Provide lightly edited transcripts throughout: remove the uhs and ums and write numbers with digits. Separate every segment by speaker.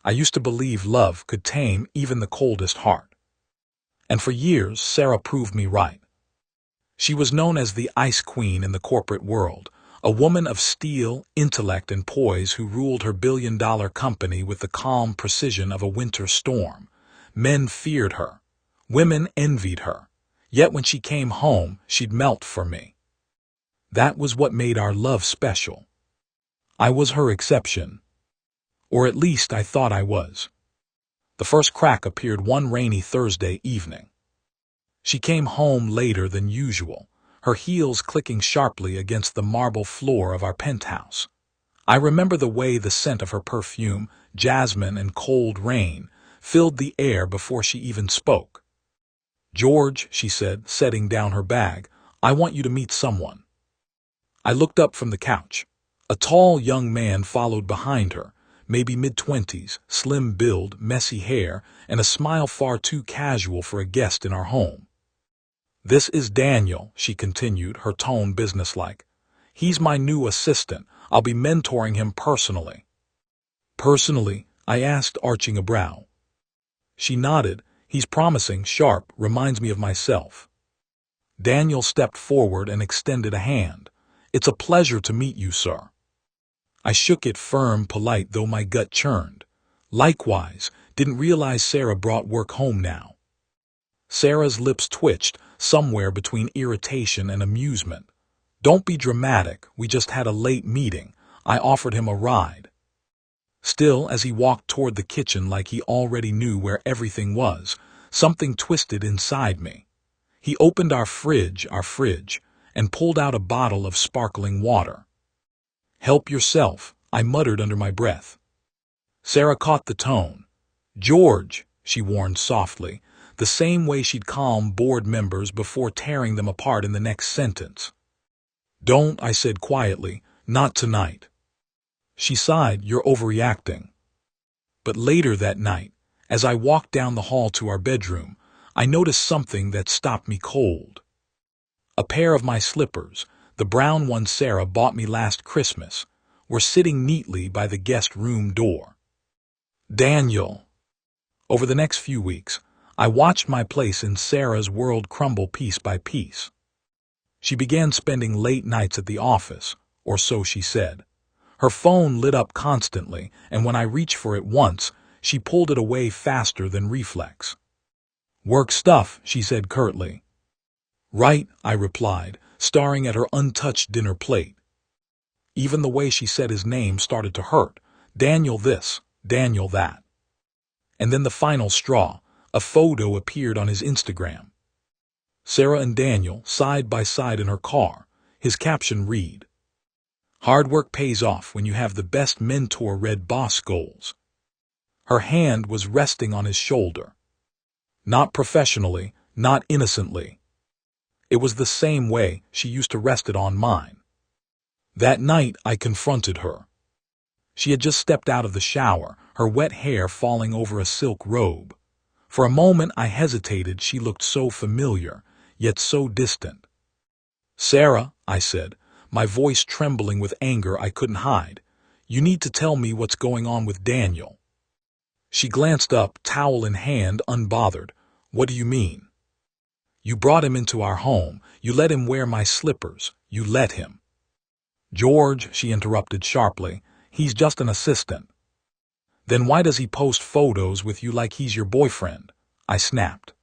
Speaker 1: I used to believe love could tame even the coldest heart. And for years, Sarah proved me right. She was known as the Ice Queen in the corporate world, a woman of steel, intellect, and poise who ruled her billion-dollar company with the calm precision of a winter storm. Men feared her. Women envied her. Yet when she came home, she'd melt for me. That was what made our love special. I was her exception. Or at least I thought I was. The first crack appeared one rainy Thursday evening. She came home later than usual, her heels clicking sharply against the marble floor of our penthouse. I remember the way the scent of her perfume, jasmine and cold rain, filled the air before she even spoke. "George," she said, setting down her bag, "I want you to meet someone." I looked up from the couch. A tall young man followed behind her, maybe mid-20s, slim build, messy hair, and a smile far too casual for a guest in our home. "This is Daniel," she continued, her tone businesslike. "He's my new assistant. I'll be mentoring him personally." "Personally?" I asked, arching a brow. She nodded. "He's promising, sharp, reminds me of myself." Daniel stepped forward and extended a hand. "It's a pleasure to meet you, sir." I shook it firm, polite, though my gut churned. Likewise, didn't realize Sarah brought work home now. Sarah's lips twitched, somewhere between irritation and amusement. "Don't be dramatic, we just had a late meeting." I offered him a ride. Still, as he walked toward the kitchen like he already knew where everything was, something twisted inside me. He opened our fridge, and pulled out a bottle of sparkling water. "Help yourself," I muttered under my breath. Sarah caught the tone. "George," she warned softly, the same way she'd calm board members before tearing them apart in the next sentence. "Don't," I said quietly, "not tonight." She sighed. "You're overreacting." But later that night, as I walked down the hall to our bedroom, I noticed something that stopped me cold. A pair of my slippers, the brown ones Sarah bought me last Christmas, were sitting neatly by the guest room door. Daniel. Over the next few weeks, I watched my place in Sarah's world crumble piece by piece. She began spending late nights at the office, or so she said. Her phone lit up constantly, and when I reached for it once, she pulled it away faster than reflex. "Work stuff," she said curtly. "Right," I replied, staring at her untouched dinner plate. Even the way she said his name started to hurt. Daniel this, Daniel that. And then the final straw, a photo appeared on his Instagram. Sarah and Daniel, side by side in her car. His caption read, "Hard work pays off when you have the best mentor read boss goals." Her hand was resting on his shoulder. Not professionally, not innocently. It was the same way she used to rest it on mine. That night I confronted her. She had just stepped out of the shower, her wet hair falling over a silk robe. For a moment I hesitated. She looked so familiar, yet so distant. "Sarah," I said, my voice trembling with anger I couldn't hide, "you need to tell me what's going on with Daniel." She glanced up, towel in hand, unbothered. "What do you mean?" "You brought him into our home. You let him wear my slippers. You let him." "George," she interrupted sharply, "he's just an assistant." "Then why does he post photos with you like he's your boyfriend?" I snapped.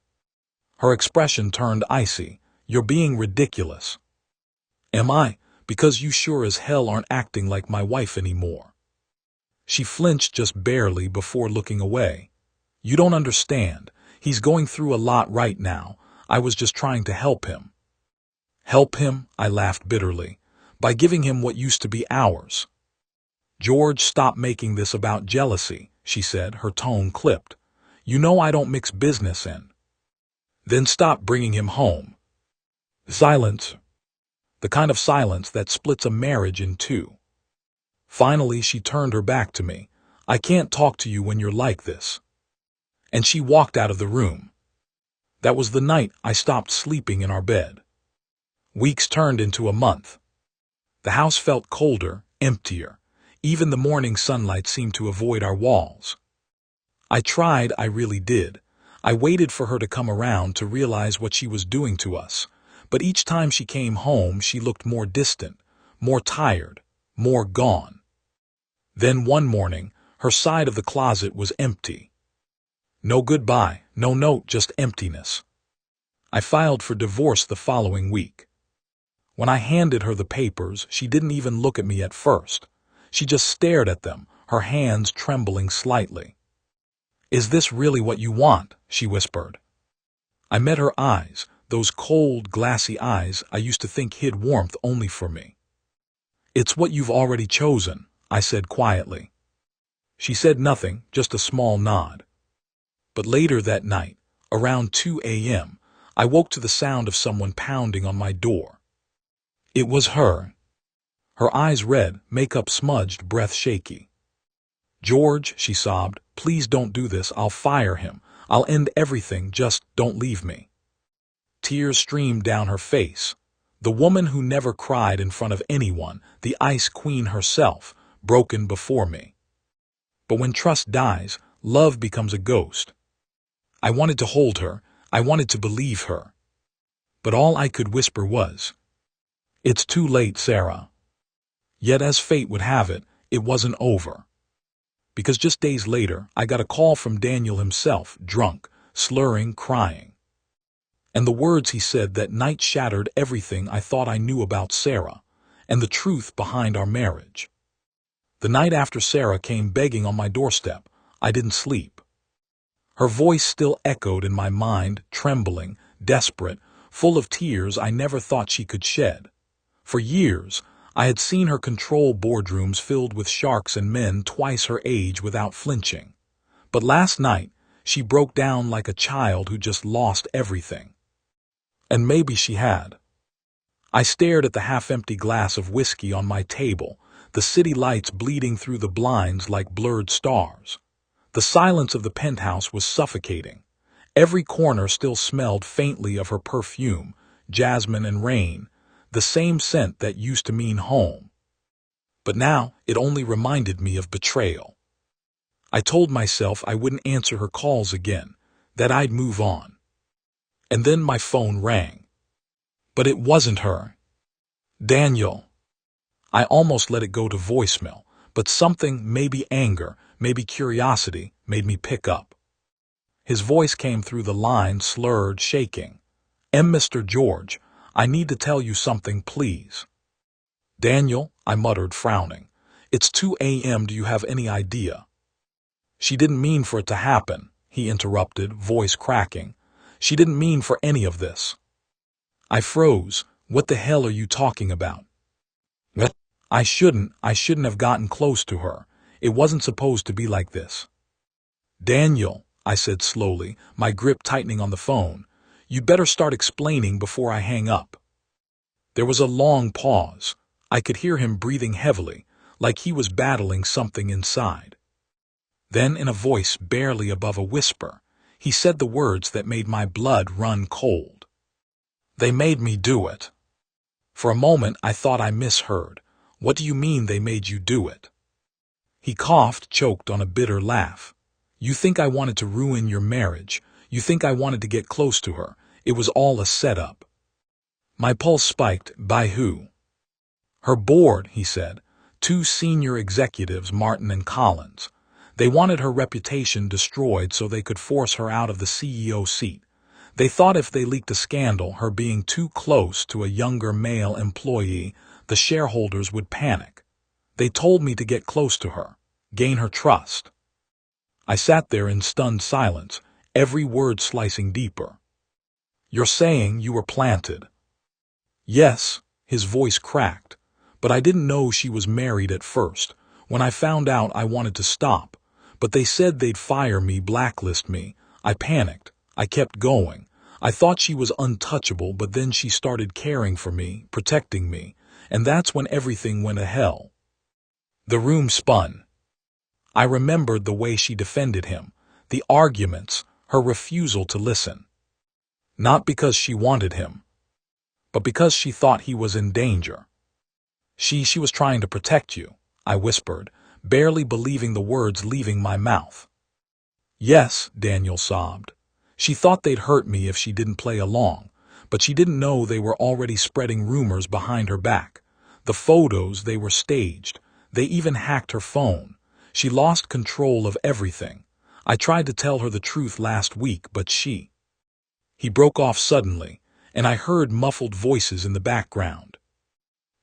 Speaker 1: Her expression turned icy. "You're being ridiculous." "Am I? Because you sure as hell aren't acting like my wife anymore." She flinched just barely before looking away. "You don't understand. He's going through a lot right now. I was just trying to help him." "Help him?" I laughed bitterly. "By giving him what used to be ours." "George, stop making this about jealousy," she said, her tone clipped. "You know I don't mix business in." "Then stop bringing him home." Silence. The kind of silence that splits a marriage in two. Finally, she turned her back to me. "I can't talk to you when you're like this." And she walked out of the room. That was the night I stopped sleeping in our bed. Weeks turned into a month. The house felt colder, emptier. Even the morning sunlight seemed to avoid our walls. I tried, I really did. I waited for her to come around to realize what she was doing to us. But each time she came home, she looked more distant, more tired, more gone. Then one morning, her side of the closet was empty. No goodbye, no note, just emptiness. I filed for divorce the following week. When I handed her the papers, she didn't even look at me at first. She just stared at them, her hands trembling slightly. "Is this really what you want?" she whispered. I met her eyes, those cold, glassy eyes I used to think hid warmth only for me. "It's what you've already chosen," I said quietly. She said nothing, just a small nod. But later that night, around 2 a.m., I woke to the sound of someone pounding on my door. It was her. Her eyes red, makeup smudged, breath shaky. "George," she sobbed, "please don't do this. I'll fire him. I'll end everything. Just don't leave me." Tears streamed down her face. The woman who never cried in front of anyone, the Ice Queen herself, broken before me. But when trust dies, love becomes a ghost. I wanted to hold her. I wanted to believe her. But all I could whisper was, "It's too late, Sarah." Yet as fate would have it, it wasn't over. Because just days later, I got a call from Daniel himself, drunk, slurring, crying. And the words he said that night shattered everything I thought I knew about Sarah, and the truth behind our marriage. The night after Sarah came begging on my doorstep, I didn't sleep. Her voice still echoed in my mind, trembling, desperate, full of tears I never thought she could shed. For years, I had seen her control boardrooms filled with sharks and men twice her age without flinching. But last night, she broke down like a child who just lost everything. And maybe she had. I stared at the half-empty glass of whiskey on my table, the city lights bleeding through the blinds like blurred stars. The silence of the penthouse was suffocating. Every corner still smelled faintly of her perfume, jasmine and rain, the same scent that used to mean home. But now it only reminded me of betrayal. I told myself I wouldn't answer her calls again, that I'd move on. And then my phone rang. But it wasn't her. "Daniel." I almost let it go to voicemail, but something, maybe anger, maybe curiosity, made me pick up. His voice came through the line, slurred, shaking. "Mr. George, I need to tell you something, please." "Daniel," I muttered, frowning. "It's 2 a.m. Do you have any idea?" "She didn't mean for it to happen," he interrupted, voice cracking. "She didn't mean for any of this." I froze. "What the hell are you talking about?" I shouldn't have gotten close to her. It wasn't supposed to be like this." "Daniel," I said slowly, my grip tightening on the phone, "you'd better start explaining before I hang up." There was a long pause. I could hear him breathing heavily, like he was battling something inside. Then, in a voice barely above a whisper, he said the words that made my blood run cold. "They made me do it." For a moment I thought I misheard. "What do you mean they made you do it?" He coughed, choked on a bitter laugh. "You think I wanted to ruin your marriage. You think I wanted to get close to her. It was all a setup." My pulse spiked. "By who?" "Her board," he said. "2 senior executives, Martin and Collins. They wanted her reputation destroyed so they could force her out of the CEO seat. They thought if they leaked a scandal, her being too close to a younger male employee, the shareholders would panic. They told me to get close to her, gain her trust." I sat there in stunned silence, every word slicing deeper. "You're saying you were planted?" "Yes," his voice cracked. "But I didn't know she was married at first. When I found out, I wanted to stop. But they said they'd fire me, blacklist me. I panicked. I kept going. I thought she was untouchable, but then she started caring for me, protecting me, and that's when everything went to hell." The room spun. I remembered the way she defended him, the arguments, her refusal to listen. Not because she wanted him, but because she thought he was in danger. She was trying to protect you," I whispered, barely believing the words leaving my mouth. Yes, Daniel sobbed. She thought they'd hurt me if she didn't play along, but she didn't know they were already spreading rumors behind her back. The photos, they were staged. They even hacked her phone. She lost control of everything. I tried to tell her the truth last week, but she... He broke off suddenly, and I heard muffled voices in the background.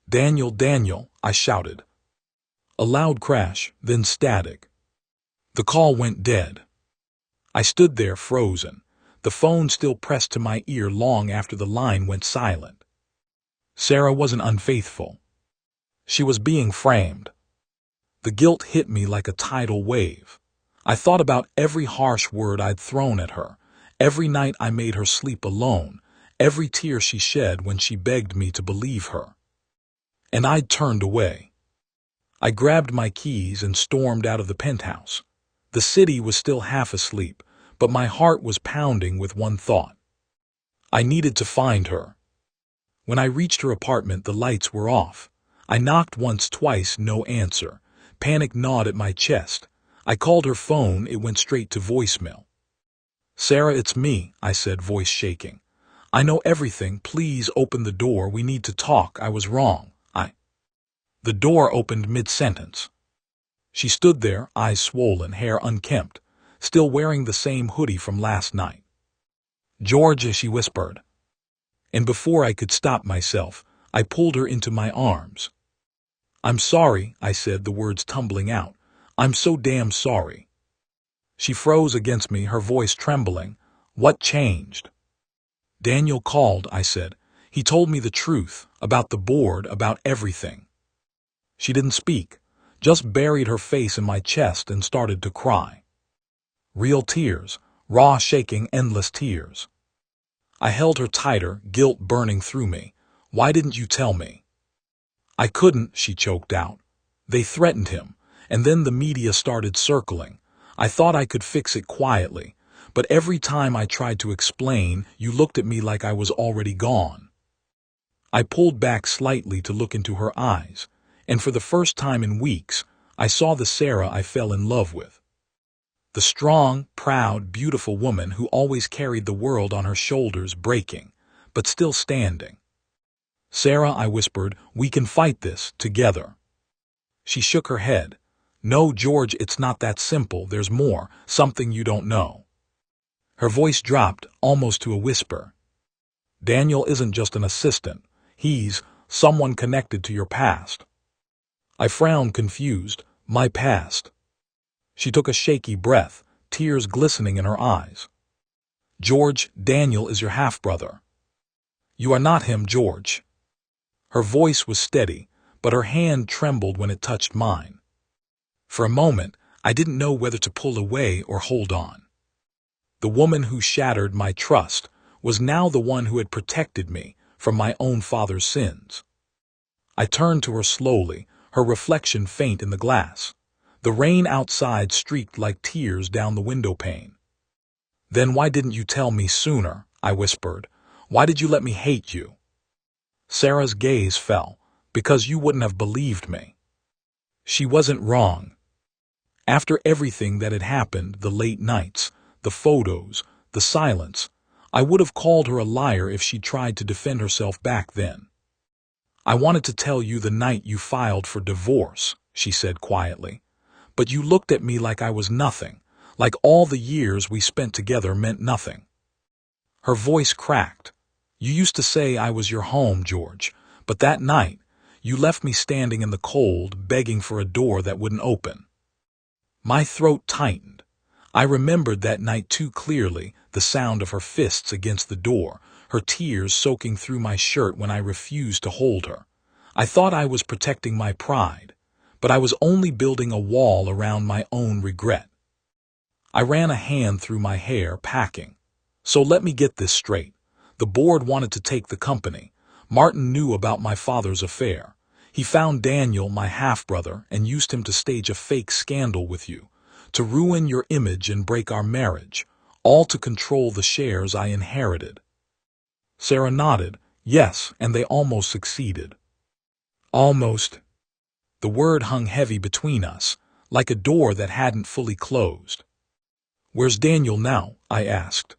Speaker 1: Daniel, Daniel, I shouted. A loud crash, then static. The call went dead. I stood there frozen, the phone still pressed to my ear long after the line went silent. Sarah wasn't unfaithful. She was being framed. The guilt hit me like a tidal wave. I thought about every harsh word I'd thrown at her, every night I made her sleep alone, every tear she shed when she begged me to believe her. And I'd turned away. I grabbed my keys and stormed out of the penthouse. The city was still half asleep, but my heart was pounding with one thought. I needed to find her. When I reached her apartment, the lights were off. I knocked once, twice, no answer. Panic gnawed at my chest. I called her phone, it went straight to voicemail. Sarah, it's me, I said, voice shaking. I know everything, please open the door, we need to talk, I was wrong, The door opened mid-sentence. She stood there, eyes swollen, hair unkempt, still wearing the same hoodie from last night. George, she whispered. And before I could stop myself, I pulled her into my arms. I'm sorry, I said, the words tumbling out. I'm so damn sorry. She froze against me, her voice trembling. What changed? Daniel called, I said. He told me the truth, about the board, about everything. She didn't speak, just buried her face in my chest and started to cry. Real tears, raw, shaking, endless tears. I held her tighter, guilt burning through me. Why didn't you tell me? I couldn't, she choked out. They threatened him, and then the media started circling. I thought I could fix it quietly, but every time I tried to explain, you looked at me like I was already gone. I pulled back slightly to look into her eyes, and for the first time in weeks, I saw the Sarah I fell in love with. The strong, proud, beautiful woman who always carried the world on her shoulders, breaking, but still standing. Sarah, I whispered, we can fight this, together. She shook her head. No, George, it's not that simple, there's more, something you don't know. Her voice dropped, almost to a whisper. Daniel isn't just an assistant, he's someone connected to your past. I frowned, confused. My past. She took a shaky breath, tears glistening in her eyes. George, Daniel is your half-brother. You are not him, George. Her voice was steady, but her hand trembled when it touched mine. For a moment, I didn't know whether to pull away or hold on. The woman who shattered my trust was now the one who had protected me from my own father's sins. I turned to her slowly, her reflection faint in the glass. The rain outside streaked like tears down the window pane. Then why didn't you tell me sooner? I whispered. Why did you let me hate you? Sarah's gaze fell. Because you wouldn't have believed me. She wasn't wrong. After everything that had happened, the late nights, the photos, the silence, I would have called her a liar if she tried to defend herself back then. I wanted to tell you the night you filed for divorce, she said quietly, but you looked at me like I was nothing, like all the years we spent together meant nothing. Her voice cracked. You used to say I was your home, George, but that night, you left me standing in the cold, begging for a door that wouldn't open. My throat tightened. I remembered that night too clearly, the sound of her fists against the door, her tears soaking through my shirt when I refused to hold her. I thought I was protecting my pride, but I was only building a wall around my own regret. I ran a hand through my hair, packing. So let me get this straight. The board wanted to take the company. Martin knew about my father's affair. He found Daniel, my half-brother, and used him to stage a fake scandal with you, to ruin your image and break our marriage, all to control the shares I inherited. Sarah nodded. Yes, and they almost succeeded. Almost. The word hung heavy between us, like a door that hadn't fully closed. "Where's Daniel now?" I asked.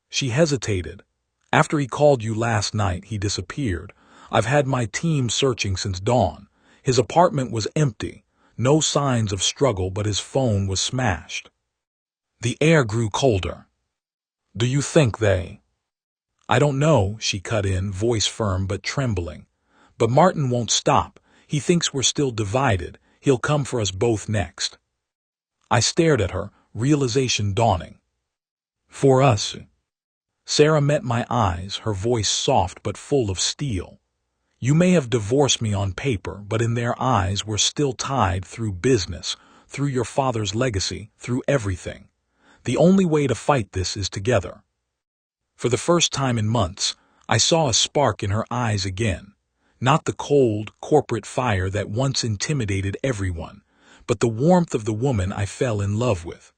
Speaker 1: She hesitated. "After he called you last night, he disappeared. I've had my team searching since dawn. His apartment was empty. No signs of struggle, but his phone was smashed." The air grew colder. "Do you think they—" "I don't know," she cut in, voice firm but trembling. "But Martin won't stop. He thinks we're still divided. He'll come for us both next." I stared at her, realization dawning. "For us?" Sarah met my eyes, her voice soft but full of steel. "You may have divorced me on paper, but in their eyes we're still tied through business, through your father's legacy, through everything. The only way to fight this is together." For the first time in months, I saw a spark in her eyes again. Not the cold, corporate fire that once intimidated everyone, but the warmth of the woman I fell in love with.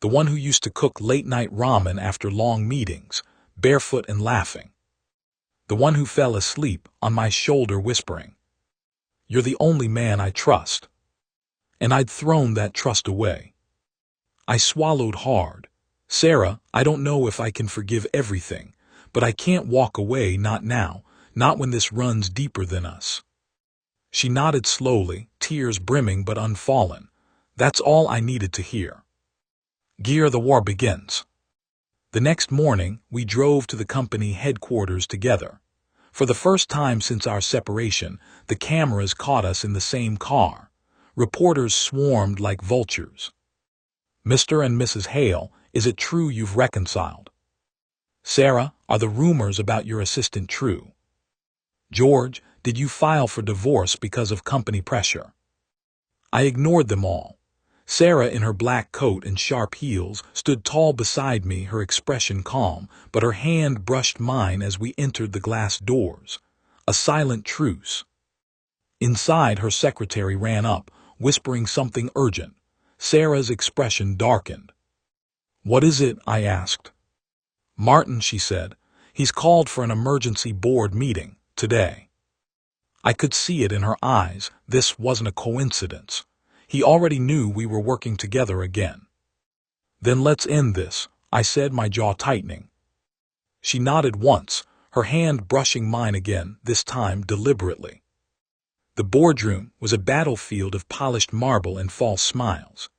Speaker 1: The one who used to cook late-night ramen after long meetings, barefoot and laughing. The one who fell asleep on my shoulder whispering, "You're the only man I trust." And I'd thrown that trust away. I swallowed hard. "Sarah, I don't know if I can forgive everything, but I can't walk away, not now, not when this runs deeper than us." She nodded slowly, tears brimming but unfallen. That's all I needed to hear. Gear, the war begins. The next morning, we drove to the company headquarters together. For the first time since our separation, the cameras caught us in the same car. Reporters swarmed like vultures. "Mr. and Mrs. Hale, is it true you've reconciled?" "Sarah, are the rumors about your assistant true?" "George, did you file for divorce because of company pressure?" I ignored them all. Sarah, in her black coat and sharp heels, stood tall beside me, her expression calm, but her hand brushed mine as we entered the glass doors. A silent truce. Inside, her secretary ran up, whispering something urgent. Sarah's expression darkened. "What is it?" I asked. "Martin," she said. "He's called for an emergency board meeting, today." I could see it in her eyes. This wasn't a coincidence. He already knew we were working together again. "Then let's end this," I said, my jaw tightening. She nodded once, her hand brushing mine again, this time deliberately. The boardroom was a battlefield of polished marble and false smiles.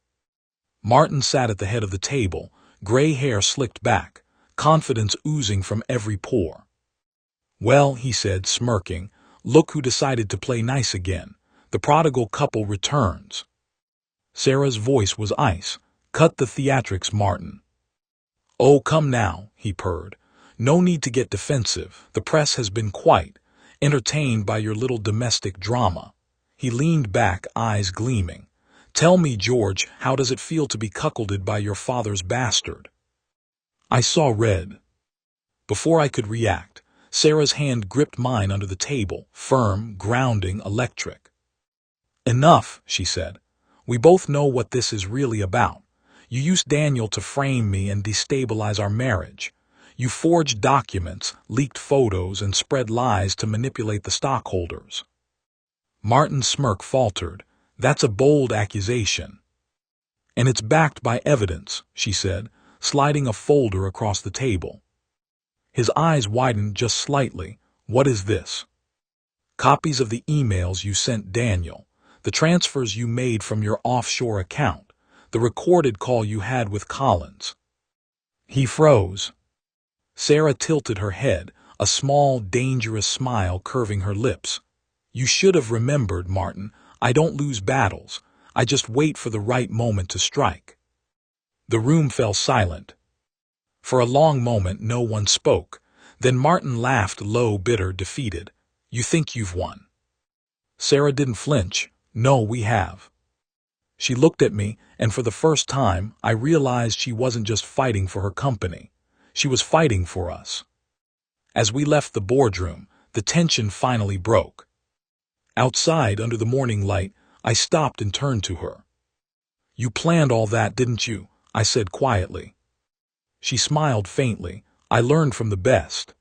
Speaker 1: Martin sat at the head of the table, gray hair slicked back, confidence oozing from every pore. "Well," he said, smirking, "look who decided to play nice again. The prodigal couple returns." Sarah's voice was ice. "Cut the theatrics, Martin." "Oh, come now," he purred. "No need to get defensive. The press has been quite entertained by your little domestic drama." He leaned back, eyes gleaming. "Tell me, George, how does it feel to be cuckolded by your father's bastard?" I saw red. Before I could react, Sarah's hand gripped mine under the table, firm, grounding, electric. "Enough," she said. "We both know what this is really about. You used Daniel to frame me and destabilize our marriage. You forged documents, leaked photos, and spread lies to manipulate the stockholders." Martin's smirk faltered. "That's a bold accusation." "And it's backed by evidence," she said, sliding a folder across the table. His eyes widened just slightly. "What is this?" "Copies of the emails you sent Daniel, the transfers you made from your offshore account, the recorded call you had with Collins." He froze. Sarah tilted her head, a small, dangerous smile curving her lips. "You should have remembered, Martin. I don't lose battles. I just wait for the right moment to strike." The room fell silent. For a long moment no one spoke. Then Martin laughed low, bitter, defeated. "You think you've won." Sarah didn't flinch. "No, we have." She looked at me, and for the first time, I realized she wasn't just fighting for her company. She was fighting for us. As we left the boardroom, the tension finally broke. Outside, under the morning light, I stopped and turned to her. "You planned all that, didn't you?" I said quietly. She smiled faintly. "I learned from the best."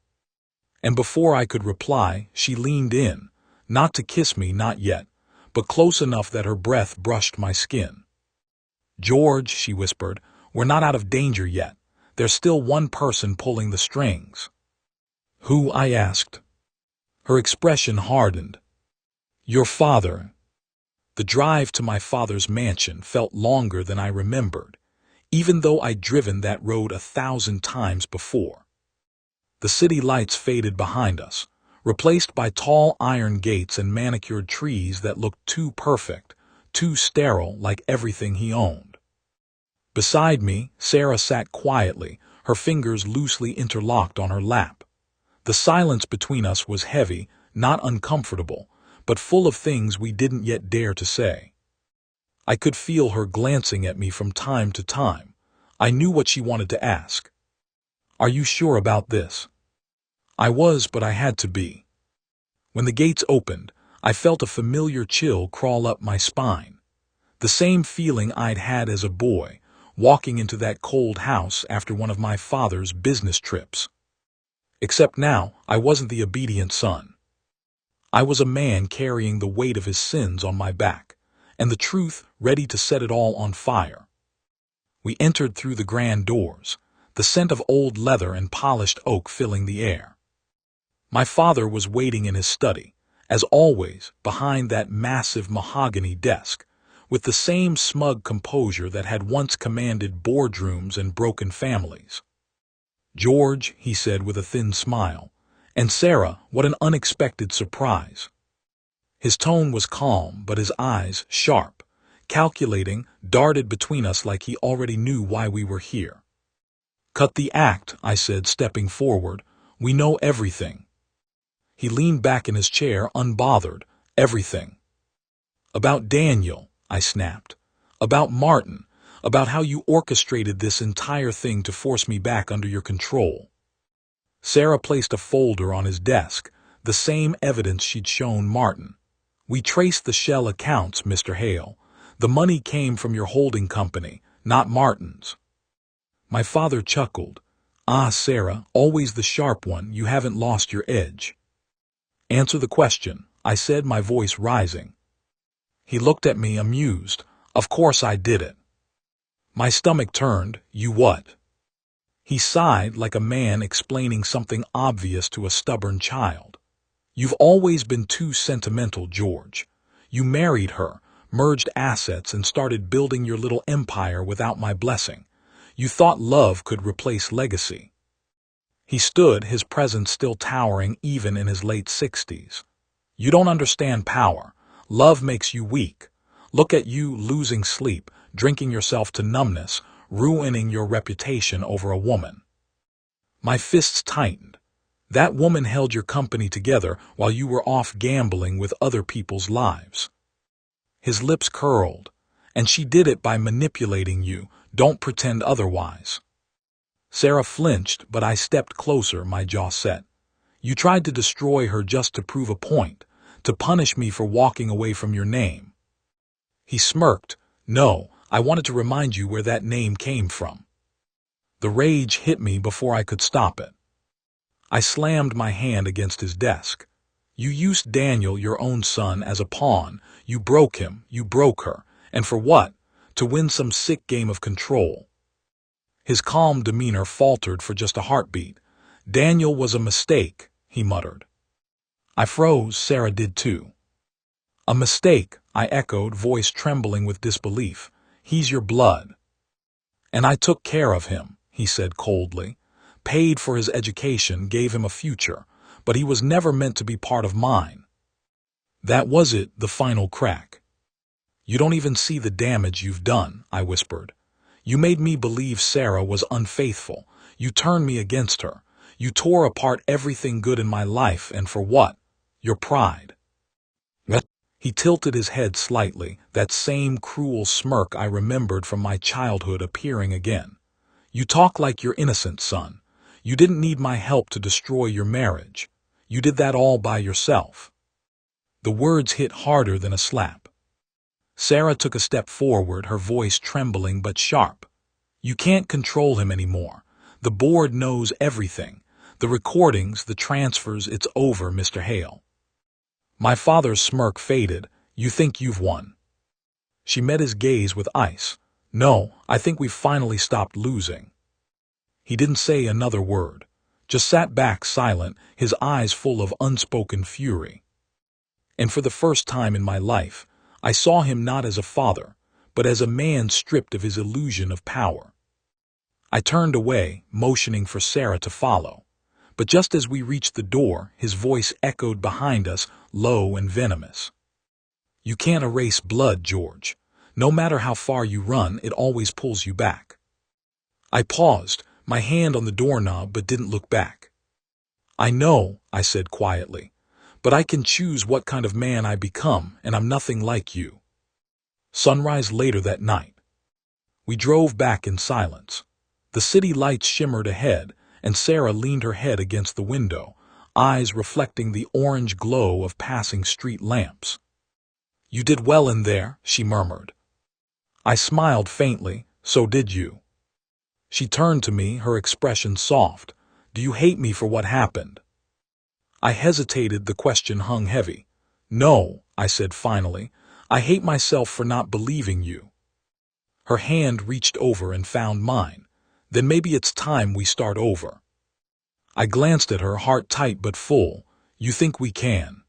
Speaker 1: And before I could reply, she leaned in, not to kiss me, not yet, but close enough that her breath brushed my skin. "George," she whispered, We're not out of danger yet. There's still one person pulling the strings. Who? I asked. Her expression hardened. Your father. The drive to my father's mansion felt longer than I remembered, even though I'd driven that road 1,000 times before. The city lights faded behind us, replaced by tall iron gates and manicured trees that looked too perfect, too sterile, like everything he owned. Beside me, Sarah sat quietly, her fingers loosely interlocked on her lap. The silence between us was heavy, not uncomfortable, but full of things we didn't yet dare to say. I could feel her glancing at me from time to time. I knew what she wanted to ask. Are you sure about this? I was, but I had to be. When the gates opened, I felt a familiar chill crawl up my spine. The same feeling I'd had as a boy, walking into that cold house after one of my father's business trips. Except now, I wasn't the obedient son. I was a man carrying the weight of his sins on my back, and the truth ready to set it all on fire. We entered through the grand doors, the scent of old leather and polished oak filling the air. My father was waiting in his study, as always, behind that massive mahogany desk, with the same smug composure that had once commanded boardrooms and broken families. George, he said with a thin smile, and Sarah, what an unexpected surprise. His tone was calm, but his eyes, sharp, calculating, darted between us like he already knew why we were here. Cut the act, I said, stepping forward. We know everything. He leaned back in his chair, unbothered. Everything. About Daniel, I snapped. About Martin. About how you orchestrated this entire thing to force me back under your control. Sarah placed a folder on his desk, the same evidence she'd shown Martin. We traced the shell accounts, Mr. Hale. The money came from your holding company, not Martin's. My father chuckled. Ah, Sarah, always the sharp one, you haven't lost your edge. Answer the question, I said, my voice rising. He looked at me, amused. Of course I did it. My stomach turned. You what? He sighed like a man explaining something obvious to a stubborn child. You've always been too sentimental, George. You married her, merged assets, and started building your little empire without my blessing. You thought love could replace legacy. He stood, his presence still towering even in his late 60s. You don't understand power. Love makes you weak. Look at you, losing sleep, drinking yourself to numbness, ruining your reputation over a woman. My fists tightened. That woman held your company together while you were off gambling with other people's lives. His lips curled. And she did it by manipulating you. Don't pretend otherwise. Sarah flinched, but I stepped closer, my jaw set. You tried to destroy her just to prove a point, to punish me for walking away from your name. He smirked. No, I wanted to remind you where that name came from. The rage hit me before I could stop it. I slammed my hand against his desk. You used Daniel, your own son, as a pawn. You broke him, you broke her. And for what? To win some sick game of control. His calm demeanor faltered for just a heartbeat. Daniel was a mistake, he muttered. I froze. Sarah did too. A mistake, I echoed, voice trembling with disbelief. He's your blood. And I took care of him, he said coldly. Paid for his education, gave him a future, but he was never meant to be part of mine. That was it, the final crack. You don't even see the damage you've done, I whispered. You made me believe Sarah was unfaithful. You turned me against her. You tore apart everything good in my life, and for what? Your pride. He tilted his head slightly, that same cruel smirk I remembered from my childhood appearing again. You talk like you're innocent, son. You didn't need my help to destroy your marriage. You did that all by yourself. The words hit harder than a slap. Sarah took a step forward, her voice trembling but sharp. You can't control him anymore. The board knows everything. The recordings, the transfers, it's over, Mr. Hale. My father's smirk faded. You think you've won. She met his gaze with ice. No, I think we've finally stopped losing. He didn't say another word, just sat back silent, his eyes full of unspoken fury. And for the first time in my life, I saw him not as a father, but as a man stripped of his illusion of power. I turned away, motioning for Sarah to follow. But just as we reached the door, his voice echoed behind us, low and venomous. You can't erase blood, George. No matter how far you run, it always pulls you back. I paused, my hand on the doorknob, but didn't look back. I know, I said quietly, but I can choose what kind of man I become, and I'm nothing like you. Sunrise later that night. We drove back in silence. The city lights shimmered ahead, and Sarah leaned her head against the window, eyes reflecting the orange glow of passing street lamps. You did well in there, she murmured. I smiled faintly. So did you. She turned to me, her expression soft. Do you hate me for what happened? I hesitated, the question hung heavy. No, I said finally. I hate myself for not believing you. Her hand reached over and found mine. Then maybe it's time we start over. I glanced at her, heart tight but full. You think we can?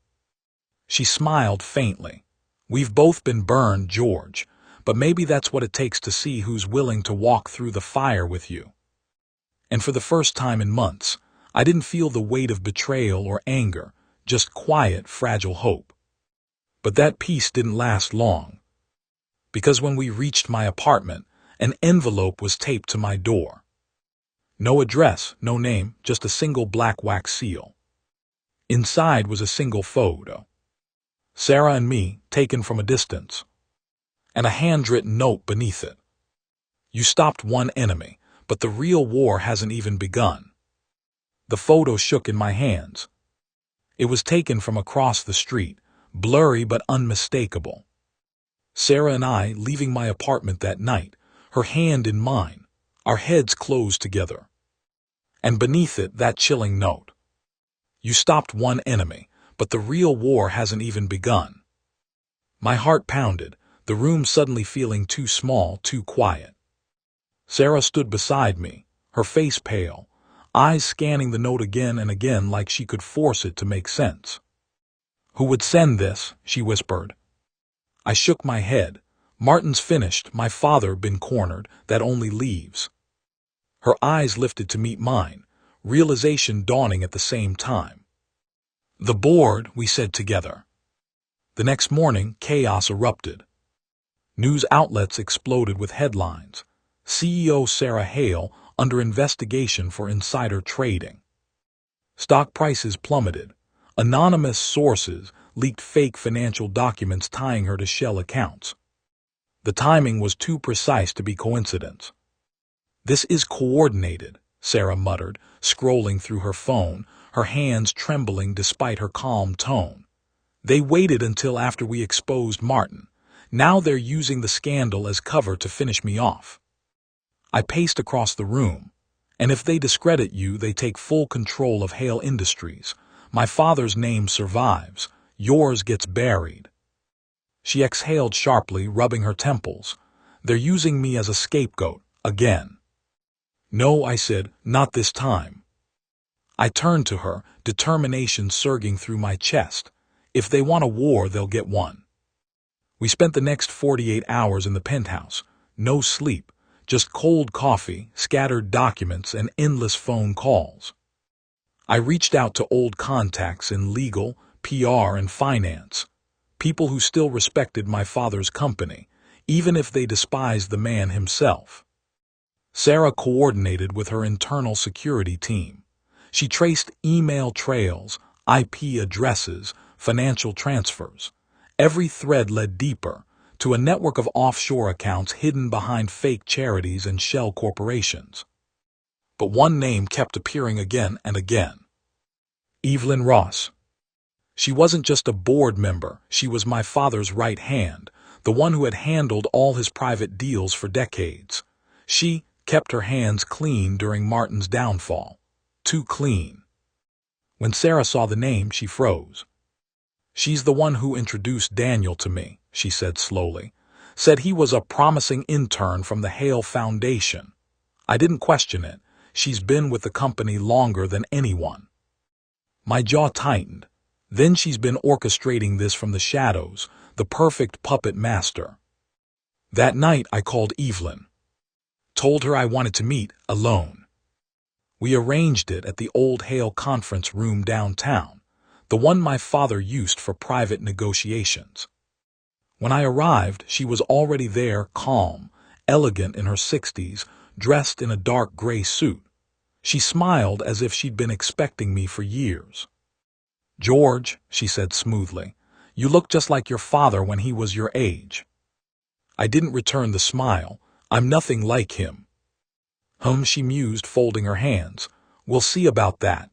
Speaker 1: She smiled faintly. We've both been burned, George, but maybe that's what it takes to see who's willing to walk through the fire with you. And for the first time in months, I didn't feel the weight of betrayal or anger, just quiet, fragile hope. But that peace didn't last long. Because when we reached my apartment, an envelope was taped to my door. No address, no name, just a single black wax seal. Inside was a single photo. Sarah and me, taken from a distance. And a handwritten note beneath it. You stopped one enemy, but the real war hasn't even begun. The photo shook in my hands. It was taken from across the street, blurry but unmistakable. Sarah and I leaving my apartment that night, her hand in mine, our heads closed together. And beneath it, that chilling note. You stopped one enemy, but the real war hasn't even begun. My heart pounded, the room suddenly feeling too small, too quiet. Sarah stood beside me, her face pale, eyes scanning the note again and again like she could force it to make sense. Who would send this? She whispered. I shook my head. Martin's finished, my father been cornered, that only leaves. Her eyes lifted to meet mine, realization dawning at the same time. The board, we said together. The next morning, chaos erupted. News outlets exploded with headlines. CEO Sarah Hale under investigation for insider trading. Stock prices plummeted. Anonymous sources leaked fake financial documents tying her to shell accounts. The timing was too precise to be coincidence. This is coordinated, Sarah muttered, scrolling through her phone, her hands trembling despite her calm tone. They waited until after we exposed Martin. Now they're using the scandal as cover to finish me off. I paced across the room. And if they discredit you, they take full control of Hale Industries. My father's name survives. Yours gets buried. She exhaled sharply, rubbing her temples. They're using me as a scapegoat, again. No, I said, not this time. I turned to her, determination surging through my chest. If they want a war, they'll get one. We spent the next 48 hours in the penthouse. No sleep, just cold coffee, scattered documents, and endless phone calls. I reached out to old contacts in legal, PR, and finance. People who still respected my father's company, even if they despised the man himself. Sarah coordinated with her internal security team. She traced email trails, IP addresses, financial transfers. Every thread led deeper, to a network of offshore accounts hidden behind fake charities and shell corporations. But one name kept appearing again and again. Evelyn Ross. She wasn't just a board member, she was my father's right hand, the one who had handled all his private deals for decades. She kept her hands clean during Martin's downfall. Too clean. When Sarah saw the name, she froze. She's the one who introduced Daniel to me, she said slowly. Said he was a promising intern from the Hale Foundation. I didn't question it. She's been with the company longer than anyone. My jaw tightened. Then she's been orchestrating this from the shadows, the perfect puppet master. That night I called Evelyn. Told her I wanted to meet alone. We arranged it at the old Hale conference room downtown, the one my father used for private negotiations. When I arrived, she was already there, calm, elegant in her 60s, dressed in a dark gray suit. She smiled as if she'd been expecting me for years. "George," she said smoothly, "you look just like your father when he was your age." I didn't return the smile. "I'm nothing like him." She mused, folding her hands. "We'll see about that."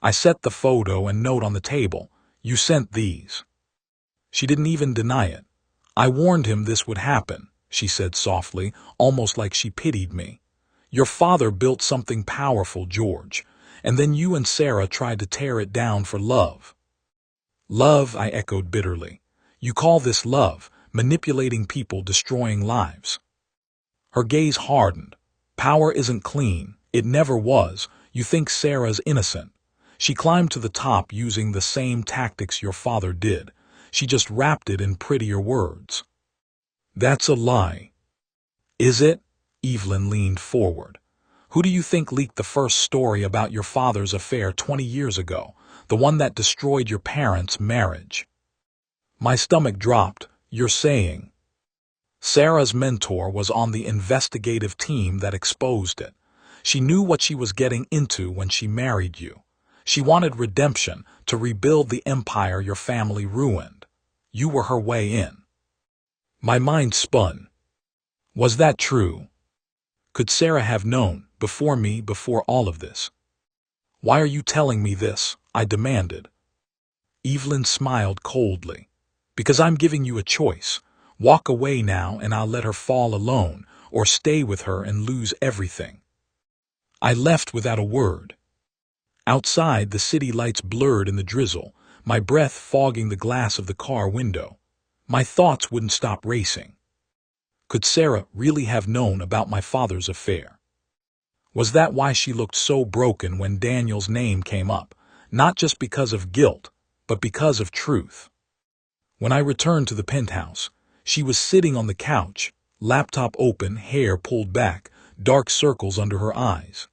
Speaker 1: I set the photo and note on the table. "You sent these." She didn't even deny it. "I warned him this would happen," she said softly, almost like she pitied me. "Your father built something powerful, George, and then you and Sarah tried to tear it down for love." "Love," I echoed bitterly. "You call this love, manipulating people, destroying lives?" Her gaze hardened. "Power isn't clean. It never was. You think Sarah's innocent. She climbed to the top using the same tactics your father did. She just wrapped it in prettier words." "That's a lie." "Is it?" Evelyn leaned forward. "Who do you think leaked the first story about your father's affair 20 years ago, the one that destroyed your parents' marriage?" My stomach dropped. "You're saying—" "Sarah's mentor was on the investigative team that exposed it. She knew what she was getting into when she married you. She wanted redemption, to rebuild the empire your family ruined. You were her way in." My mind spun. Was that true? Could Sarah have known, before me, before all of this? "Why are you telling me this?" I demanded. Evelyn smiled coldly. "Because I'm giving you a choice. Walk away now and I'll let her fall alone, or stay with her and lose everything." I left without a word. Outside, the city lights blurred in the drizzle, my breath fogging the glass of the car window. My thoughts wouldn't stop racing. Could Sarah really have known about my father's affair? Was that why she looked so broken when Daniel's name came up, not just because of guilt, but because of truth? When I returned to the penthouse, she was sitting on the couch, laptop open, hair pulled back, dark circles under her eyes.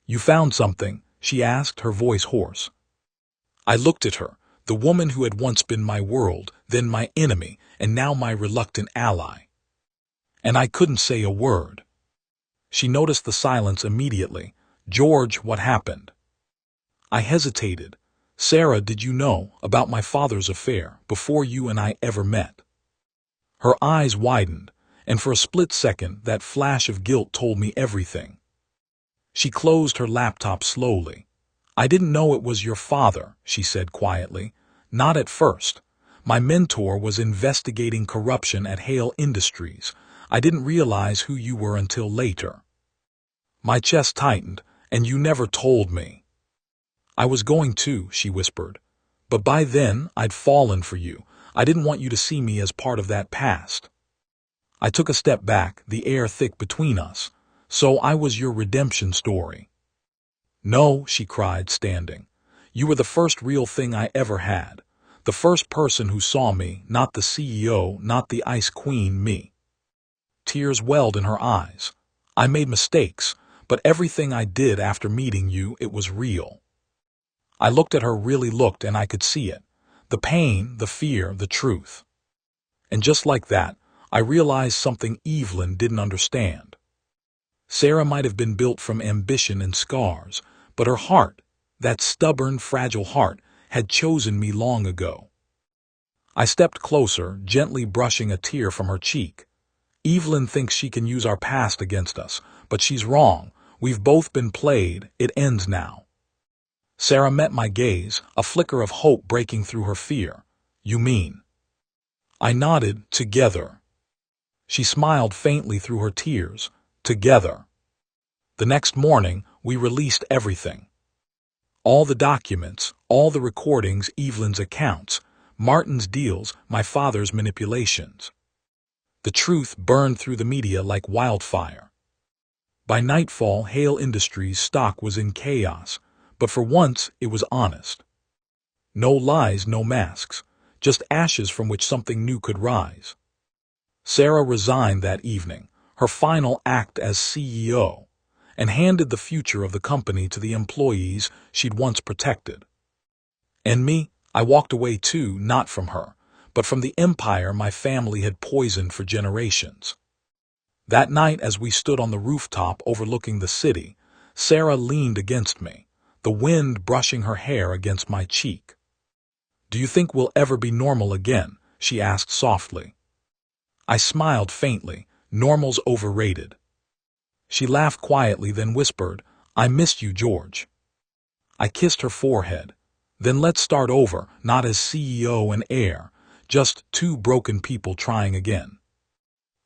Speaker 1: "You found something?" she asked, her voice hoarse. I looked at her, the woman who had once been my world, then my enemy, and now my reluctant ally. And I couldn't say a word. She noticed the silence immediately. "George, what happened?" I hesitated. "Sarah, did you know about my father's affair before you and I ever met?" Her eyes widened, and for a split second that flash of guilt told me everything. She closed her laptop slowly. "I didn't know it was your father," she said quietly. "Not at first. My mentor was investigating corruption at Hale Industries. I didn't realize who you were until later." My chest tightened. "And you never told me." "I was going to," she whispered. "But by then, I'd fallen for you. I didn't want you to see me as part of that past." I took a step back, the air thick between us. "So I was your redemption story." "No," she cried, standing. "You were the first real thing I ever had. The first person who saw me, not the CEO, not the Ice Queen, me." Tears welled in her eyes. "I made mistakes, but everything I did after meeting you, it was real." I looked at her, really looked, and I could see it. The pain, the fear, the truth. And just like that, I realized something Evelyn didn't understand. Sarah might have been built from ambition and scars, but her heart, that stubborn, fragile heart, had chosen me long ago. I stepped closer, gently brushing a tear from her cheek. "Evelyn thinks she can use our past against us, but she's wrong. We've both been played. It ends now." Sarah met my gaze, a flicker of hope breaking through her fear. "You mean?" I nodded. "Together." She smiled faintly through her tears. "Together." The next morning, we released everything. All the documents, all the recordings, Evelyn's accounts, Martin's deals, my father's manipulations. The truth burned through the media like wildfire. By nightfall, Hale Industries' stock was in chaos, but for once it was honest. No lies, no masks, just ashes from which something new could rise. Sarah resigned that evening, her final act as CEO, and handed the future of the company to the employees she'd once protected. And me, I walked away too, not from her, but from the empire my family had poisoned for generations. That night, as we stood on the rooftop overlooking the city, Sarah leaned against me, the wind brushing her hair against my cheek. "Do you think we'll ever be normal again?" she asked softly. I smiled faintly. "Normal's overrated." She laughed quietly, then whispered, "I missed you, George." I kissed her forehead. "Then let's start over, not as CEO and heir, just two broken people trying again."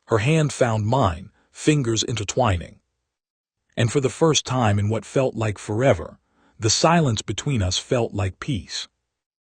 Speaker 1: Her hand found mine, fingers intertwining. And for the first time in what felt like forever, the silence between us felt like peace.